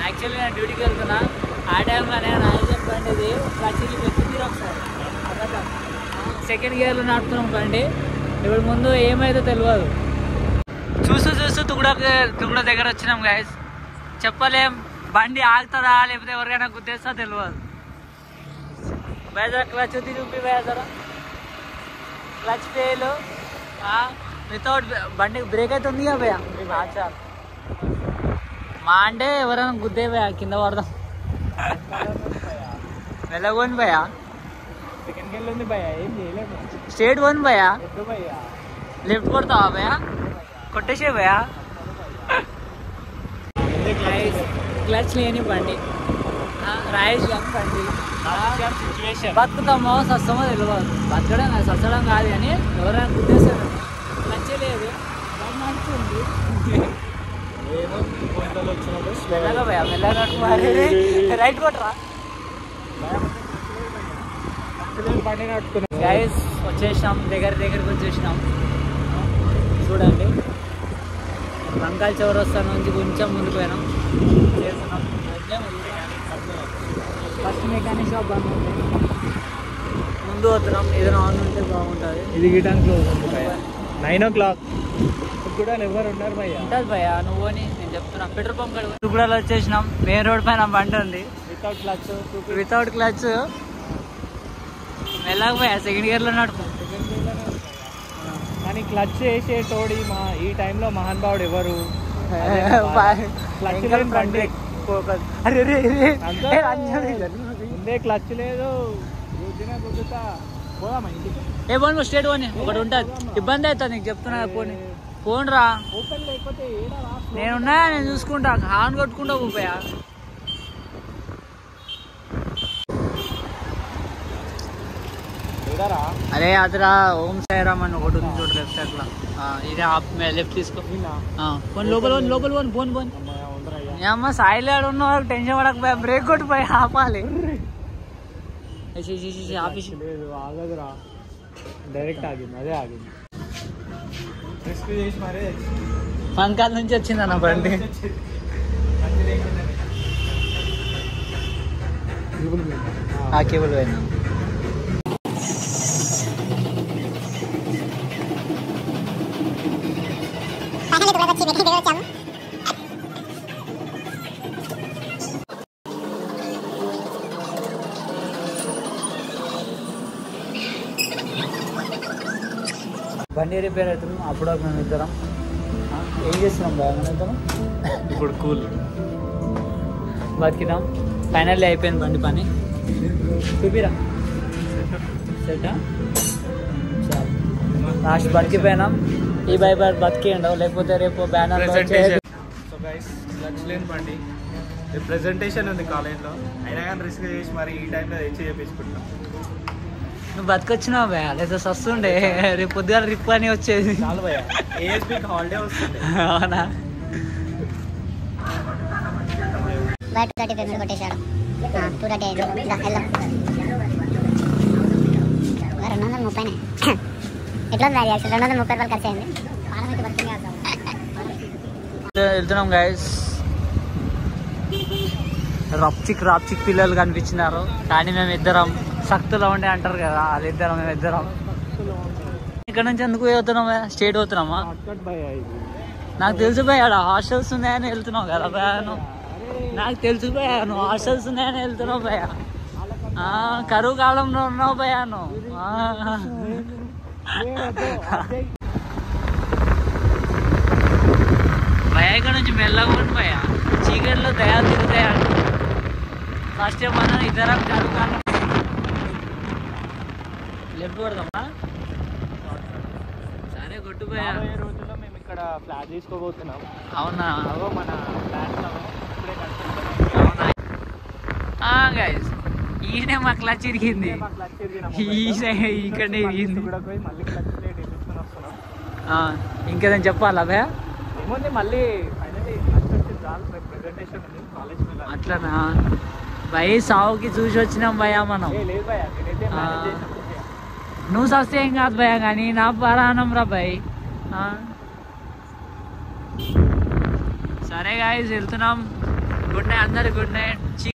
Actually నేను డ్యూటీకి వెళ్తున్నా. ఆ టైంలోనే నాకు చెప్పండి క్లచ్కి పెట్టింది ఒకసారి సెకండ్ గేర్లో నడుపుతున్నాం బండి. ఇప్పుడు ముందు ఏమైతే తెలియదు. చూస్తూ తుగుడ దగ్గర వచ్చినాం గైస్. చెప్పలేం బండి ఆగుతుందా లేకపోతే ఎవరికైనా గుద్దేస్తా తెలియదు. బయట క్లచ్ చూపి బయట క్లచ్ ఫెయిల్ వితౌట్ బండి బ్రేక్ అయితే ఉంది కదా భయ. చాలు మా అంటే ఎవరైనా గుద్దే భయ కింద పడదాం. వెళ్ళగోని భయ స్ట్రేట్ పోని భయ లెఫ్ట్ కొడతావా భయ కొట్టేసే భయ. క్లచ్ లేని బండి రాయేష్ బండి బతుకుతామో సస్తమో తెలియదు. బతకడం కాదు సస్తడం కాదు కానీ ఎవరైనా గుర్తేస్తారు. క్లచ్ లేదు నడుస్తుంది మెల్లగా భయ మెల్లగా రైట్ కొట్టరా బండి నడుపుకున్నాం. గైస్ వచ్చేసినాం దగ్గరికి వచ్చేసినాం. చూడండి బంగాల్ చౌరస్తా నుంచి కొంచెం ముందుకు పోయినాం చేస్తున్నాం. ఫస్ట్ మెకానిక్ షాప్ బంద్ ఉంది ముందు వస్తున్నాం. ఏదైనా ఆన్ ఉంటే బాగుంటుంది. ఇది గిటాన్ క్లోజ్ ఉంది భయ 9 o'clock కూడా ఎవరు ఉన్నారు భయ ఉంటుంది భయ. నువ్వు అని నేను చెప్తున్నా. పెట్రోల్ పంప్ కూడా వచ్చేసినాం. మెయిన్ రోడ్ పైన బండి ఉంది వితౌట్ క్లచ్ మెల్లగా భయ సెకండ్ గేర్లో నడుపు. కానీ క్లచ్ వేసే తోడి ఈ టైంలో మహాన్ భావుడు ఎవరు ముందే క్లచ్ లేదు ఏ పోను స్టేట్ పోనీ ఒకటి ఉంటుంది. ఇబ్బంది అవుతుంది నీకు చెప్తున్నా. పోను రా నేనున్నా నేను చూసుకుంటా. హార్న్ కొట్టుకుంటా పోయా. అరే అదిరా ఓం సాయిరామ్ అని ఒకటి ఉంది చూడు లెఫ్ట్ సైడ్ లో. ఇది లెఫ్ట్ తీసుకో లోపల పోను అమ్మ సాయిలో ఉన్న వాళ్ళకి టెన్షన్ పడకపోయా. బ్రేక్ కొట్టిపోయి ఆపాలి. ఆఫీస్ ఆగదురా డైరెక్ట్ ఆగింది. అదే ఆగింది పంకాల నుంచి వచ్చింది అన్న బండి. ఆ కేబుల్ పోయినా బండి రిపేర్ అవుతున్నాం. అప్పుడు మేము ఇద్దరం ఏం చేస్తున్నాం బాగా మన ఇద్దరం ఇప్పుడు కూల్ బతికినాం. ఫైనల్లీ అయిపోయింది బండి పని. చూపిరా సెటా లాస్ట్ బతికిపోయినాం. ఈ బై బతికేయండి లేకపోతే రేపు బ్యానర్ లేని బండి ప్రెజెంటేషన్ ఉంది కాలేజ్లో. అయినా కానీ రిస్క్ చేసి మరి ఈ టైంలో చేయించుకుంటున్నాం. నువ్వు బతికొచ్చినావు భయ లేదా వస్తుండే రేపు పొద్దుగా రిప్ అని వచ్చేది. హాలిడే వస్తుంది. అవునా 230 పేమెంట్ కొట్టేశాడు. 230 ఎట్లా 230 రూపాయలు ఖర్చు అయింది. వెళ్తున్నాం గైస్. రాప్చిక్ పిల్లలు కనిపించినారు కానీ మేము ఇద్దరం శక్తులో ఉండే అంటారు కదా వాళ్ళిద్దరం మేము ఇద్దరం. ఇక్కడ నుంచి ఎందుకు వెళ్తున్నాం స్టేట్ పోతున్నామా? నాకు తెలుసు భయ హాస్టల్స్ ఉన్నాయని వెళ్తున్నావు కదా భయ. నాకు తెలుసు భయ నువ్వు హాస్టల్స్ ఉన్నాయని వెళ్తున్నావు భయ. కరువు కాలంలో ఉన్నావు భయ నువ్వు. భయ ఇక్కడ నుంచి మెల్లగొండి భయ చీకట్లో దయాలు తిరుగుతాయి అంట. ఫస్ట్ టైం మనం ఇద్దరం కరువు కాలం లెఫ్ట్ కొడదామా? సరే కొట్టు భయ. రోజుల్లో మేము ఇక్కడ ఫ్లాట్ తీసుకోబోతున్నాం. అవునా మన గైస్ ఈయనే మా క్లచ్ ఇరిగింది. ఇక్కడనే ఇరిగింది. ఇంకేదని చెప్పాలా భయ? ఏముంది మళ్ళీ అట్లనా భయ్ సావుకి చూసి వచ్చినాం భయ మనం. నువ్వు సస్తే ఏం కాదు భయ కానీ నా పరాణం రా భయ్. సరే గాయస్ వెళ్తున్నాం. గుడ్ నైట్ అందరు గుడ్ నైట్.